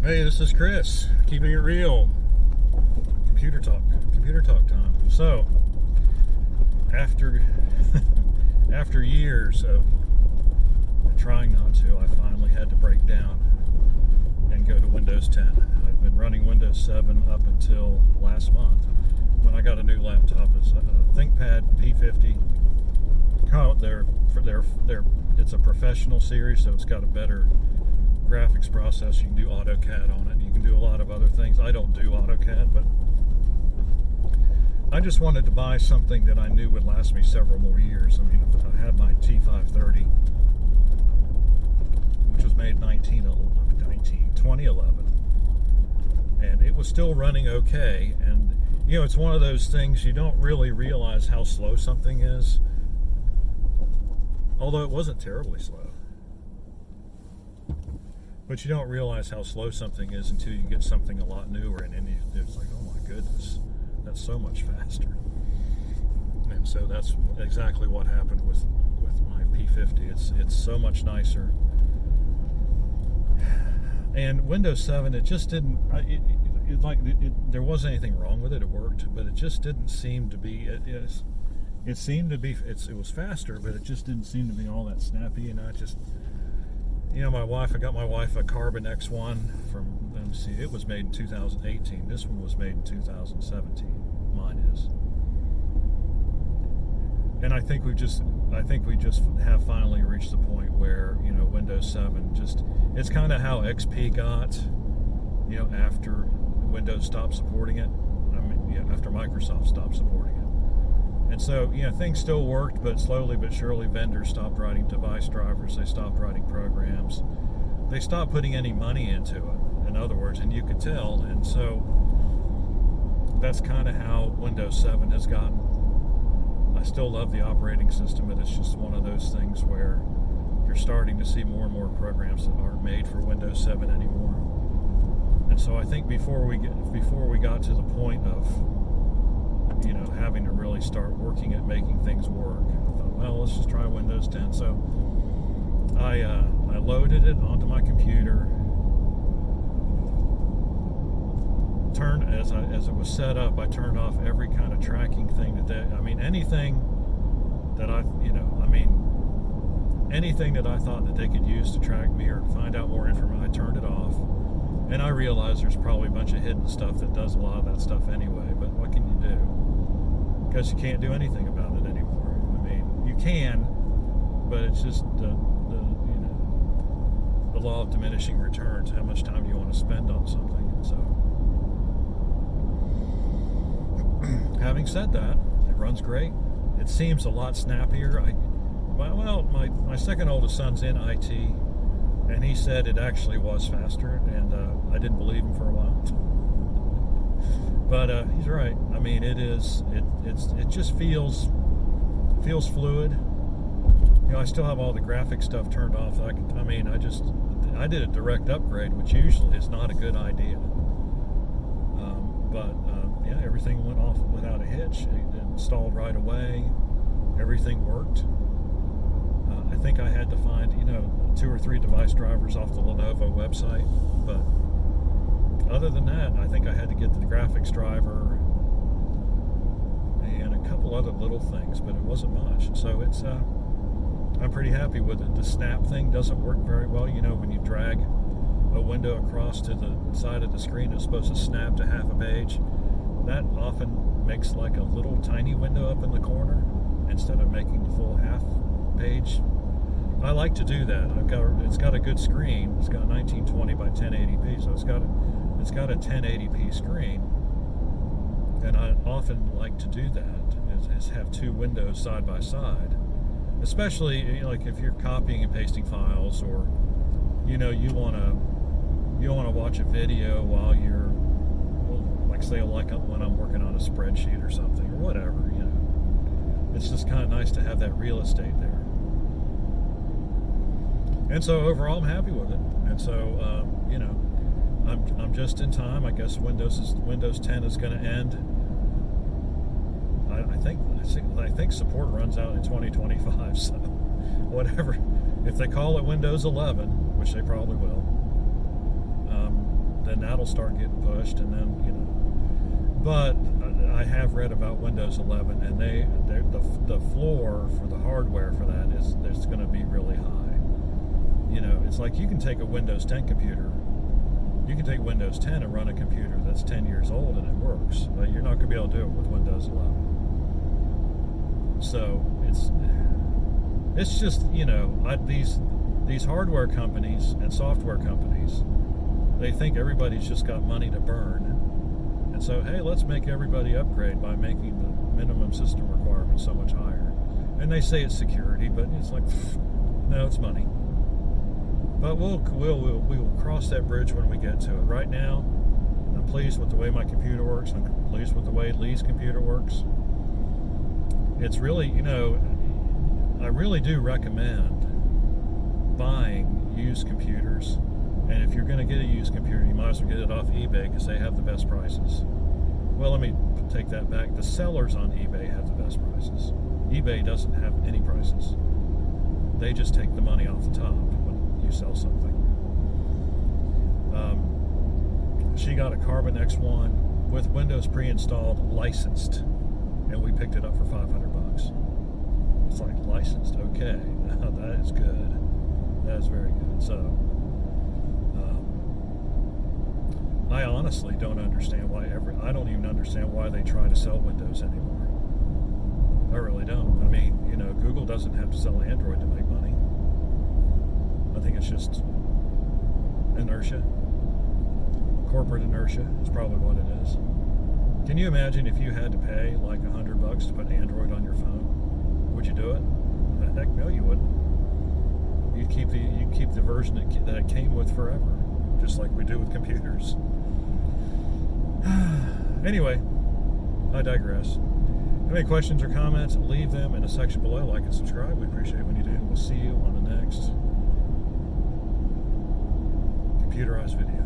Hey, this is Chris, keeping it real. Computer talk time. So, after after years of trying not to, I finally had to break down and go to Windows 10. I've been running Windows 7 up until last month when I got a new laptop. It's a ThinkPad P50. It's a professional series, so it's got a better graphics processor. You can do AutoCAD on it. You can do a lot of other things. I don't do AutoCAD, but I just wanted to buy something that I knew would last me several more years. I mean, I had my T530, which was made 2011, and it was still running okay. And it's one of those things you don't really realize how slow something is, although it wasn't terribly slow. But you don't realize how slow something is until you get something a lot newer, and then it's like, oh my goodness, that's so much faster. And so that's exactly what happened with my P50. It's so much nicer. And Windows 7, it just didn't. There wasn't anything wrong with it. It worked, but it just didn't seem to be. It seemed to be. It was faster, but it just didn't seem to be all that snappy. And I got my wife a Carbon X1 from, let me see, it was made in 2018. This one was made in 2017. Mine is. And I think we just have finally reached the point where, Windows 7 it's kind of how XP got, after Windows stopped supporting it. After Microsoft stopped supporting it. And so, things still worked, but slowly but surely vendors stopped writing device drivers. They stopped writing programs. They stopped putting any money into it, in other words, and you could tell. And so that's kind of how Windows 7 has gotten. I still love the operating system, but it's just one of those things where you're starting to see more and more programs that aren't made for Windows 7 anymore. And so I think before we got to the point of having to really start working at making things work, I thought, well, let's just try Windows 10. So I loaded it onto my computer. As it was set up, I turned off every kind of tracking thing anything that I thought that they could use to track me or find out more information, I turned it off. And I realized there's probably a bunch of hidden stuff that does a lot of that stuff anyway, but what can you do? Because you can't do anything about it anymore. You can, but it's just the law of diminishing returns. How much time do you want to spend on something? And so, having said that, it runs great. It seems a lot snappier. My second oldest son's in IT, and he said it actually was faster, and I didn't believe him for a while. But he's right. It is. It just feels fluid. I still have all the graphic stuff turned off. I did a direct upgrade, which usually is not a good idea. But everything went off without a hitch. It installed right away. Everything worked. I think I had to find 2 or 3 device drivers off the Lenovo website, but other than that, I think I had to get the graphics driver and a couple other little things, but it wasn't much. So I'm pretty happy with it. The snap thing doesn't work very well. When you drag a window across to the side of the screen, it's supposed to snap to half a page. That often makes like a little tiny window up in the corner instead of making the full half page. I like to do that. It's got a good screen. It's got 1920 by 1080p, so it's got a 1080p screen. And I often like to do that, is have 2 windows side by side. Especially like if you're copying and pasting files, or you want to watch a video while you're, when I'm working on a spreadsheet or something, or whatever. It's just kind of nice to have that real estate there. And so overall, I'm happy with it. And so, I'm just in time. I guess Windows 10 is going to end. I think support runs out in 2025. So, whatever. If they call it Windows 11, which they probably will, then that'll start getting pushed, and then, you know. But I have read about Windows 11, and the floor for the hardware for that is there's going to be really high. You know, it's like you can take a Windows 10 computer, you can take Windows 10 and run a computer that's 10 years old and it works, but you're not going to be able to do it with Windows 11. So it's just, you know, these hardware companies and software companies, they think everybody's just got money to burn. And so, hey, let's make everybody upgrade by making the minimum system requirements so much higher. And they say it's security, but it's like, no, it's money. But we will cross that bridge when we get to it. Right now, I'm pleased with the way my computer works. I'm pleased with the way Lee's computer works. It's really, you know, I really do recommend buying used computers. And if you're going to get a used computer, you might as well get it off eBay because they have the best prices. Well, let me take that back. The sellers on eBay have the best prices. eBay doesn't have any prices. They just take the money off the top when you sell something. She got a Carbon X1 with Windows pre-installed, licensed, and we picked it up for $500. It's like, licensed, okay, that is good. That is very good. So, I honestly don't understand why I don't even understand why they try to sell Windows anymore. I really don't. I mean, you know, Google doesn't have to sell Android to make money. I think it's just inertia. Corporate inertia is probably what it is. Can you imagine if you had to pay like $100 to put Android on your phone? Would you do it? Heck no, you wouldn't. You'd keep the version that it came with forever, just like we do with computers. Anyway, I digress. If you have any questions or comments, leave them in a section below. Like and subscribe. We appreciate it when you do. We'll see you on the next computerized video.